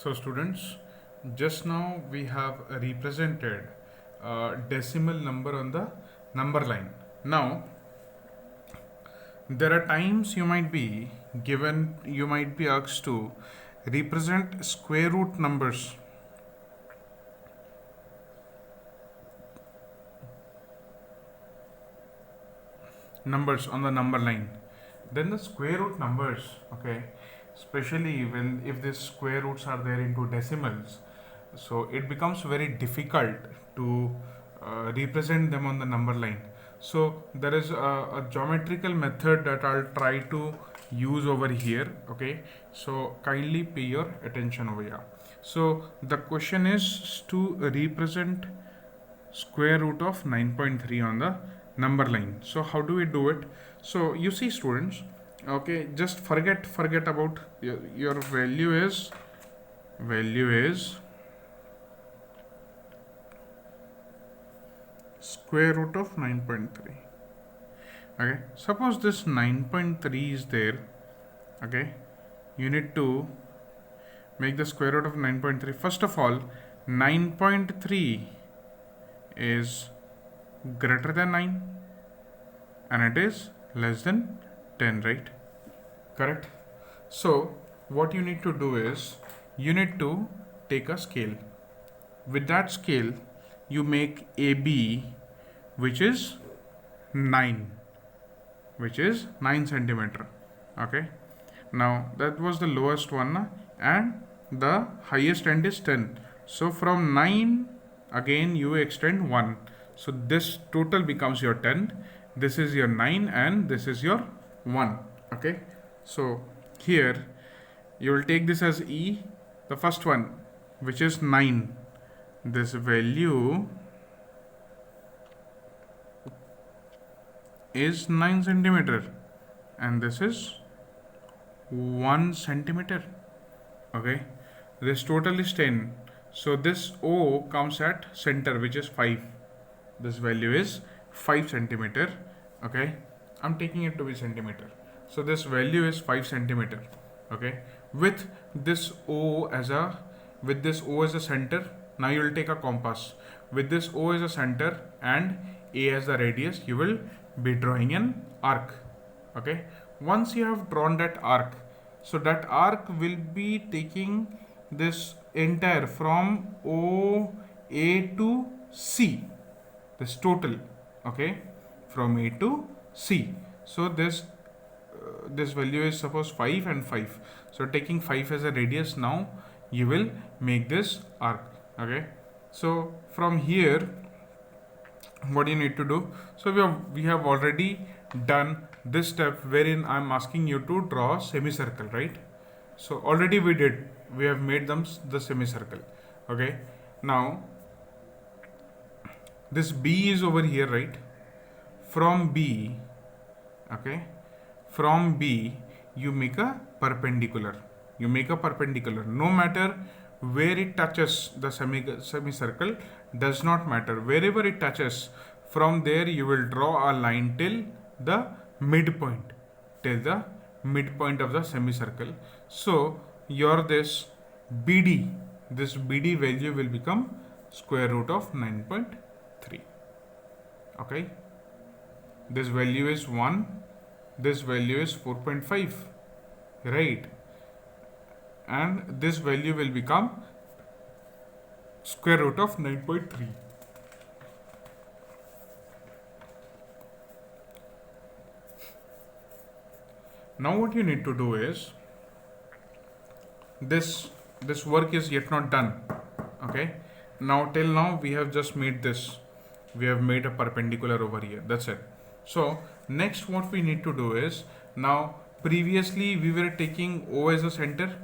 So students, just now we have represented a decimal number on the number line. Now, there are times you might be asked to represent square root numbers. Numbers on the number line. Then the square root numbers, okay, especially when if these square roots are there into decimals, so it becomes very difficult to represent them on the number line. So there is a geometrical method that I'll try to use over here, okay. So kindly pay your attention over here. So the question is to represent square root of 9.3 on the number line. So how do we do it? So you see students, okay, just forget about your value is square root of 9.3. Okay, suppose this 9.3 is there, okay, you need to make the square root of 9.3. First of all, 9.3 is greater than 9 and it is less than 10, right? Correct. So what you need to do is you need to take a scale. With that scale you make AB, which is 9 centimeter. Okay, now that was the lowest one and the highest end is 10. So from 9 again you extend 1. So this total becomes your 10. This is your 9 and this is your 1. Okay, so here you will take this as E, the first one, which is 9. This value is 9 centimeter and this is 1 centimeter. Okay, this total is 10. So this O comes at center, which is 5. This value is 5 centimeter. Okay, I'm taking it to be centimeter. So this value is 5 centimeter. Okay, with this O as a center. Now you will take a compass. With this O as a center and A as the radius, you will be drawing an arc. Okay, once you have drawn that arc, so that arc will be taking this entire from OA to C, this total, okay, from A to C. So this value is suppose 5 and 5. So taking 5 as a radius, now you will make this arc. Okay, so from here what you need to do, so we have already done this step wherein I'm asking you to draw a semicircle, right? So already we have made them the semicircle. Okay, now this B is over here, right? From B, okay, from B you make a perpendicular. No matter where it touches the semicircle, does not matter. Wherever it touches, from there you will draw a line till the midpoint of the semicircle. So your this BD value will become square root of 9.3. okay, this value is 1, this value is 4.5, right, and this value will become square root of 9.3. Now what you need to do is, this work is yet not done. Okay, now till now we have just made this, we have made a perpendicular over here, that's it. So next what we need to do is, now previously we were taking O as a center,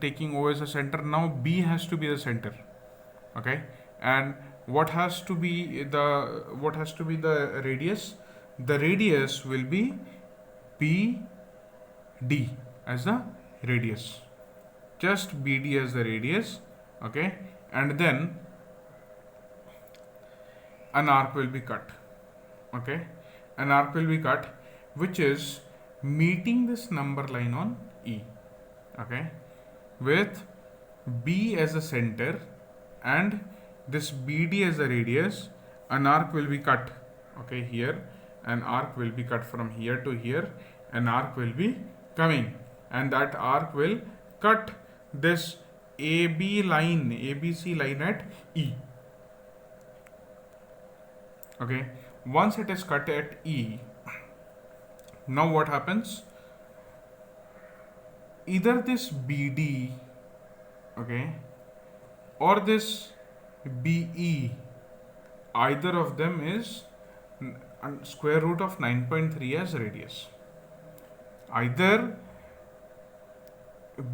taking O as a center. Now B has to be the center. Okay, and what has to be the radius? The radius will be BD as the radius, just BD as the radius. Okay, and then an arc will be cut. Okay, which is meeting this number line on E. okay, with B as a center and this BD as a radius, an arc will be cut. Okay, here an arc will be cut from here to here, an arc will be coming, and that arc will cut this AB line, ABC line at E. Okay, once it is cut at E, now what happens? Either this BD, okay, or this BE, either of them is square root of 9.3 as radius. Either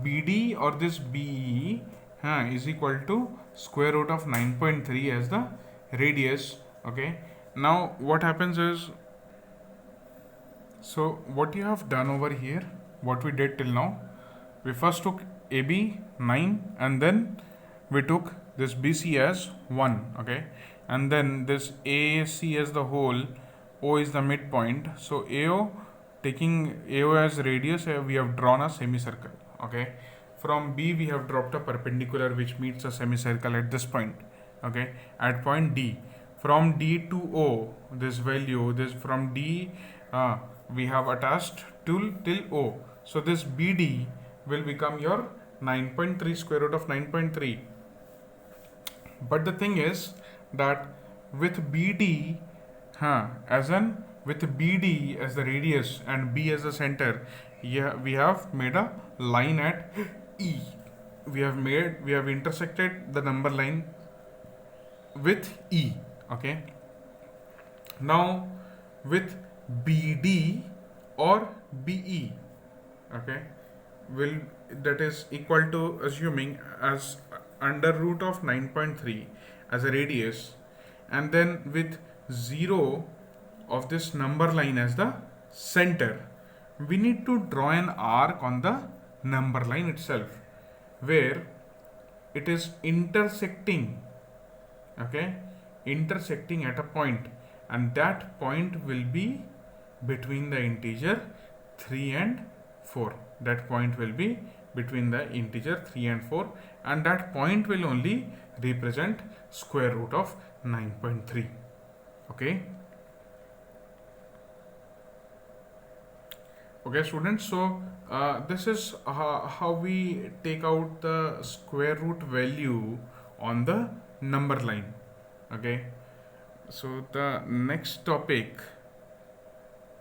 BD or this BE is equal to square root of 9.3 as the radius. Okay, now what happens is, so what you have done over here, what we did till now, we first took AB 9 and then we took this BC as 1, okay, and then this AC as the whole, O is the midpoint, so AO, taking AO as radius, we have drawn a semicircle, okay. From B we have dropped a perpendicular which meets a semicircle at this point, okay, at point D. From D to O, this value, this from D we have attached till O, so this BD will become your 9.3 square root of 9.3. But the thing is that with BD with BD as the radius and B as the center, we have made a line at E. We have intersected the number line with E. Okay. Now with BD or BE, okay, will that is equal to, assuming as under root of 9.3 as a radius, and then with 0 of this number line as the center, we need to draw an arc on the number line itself where it is intersecting, okay, intersecting at a point, and that point will be between the integer 3 and 4. That point will be between the integer 3 and 4, and that point will only represent square root of 9.3. Okay. Okay, students, so this is how we take out the square root value on the number line. Okay, so the next topic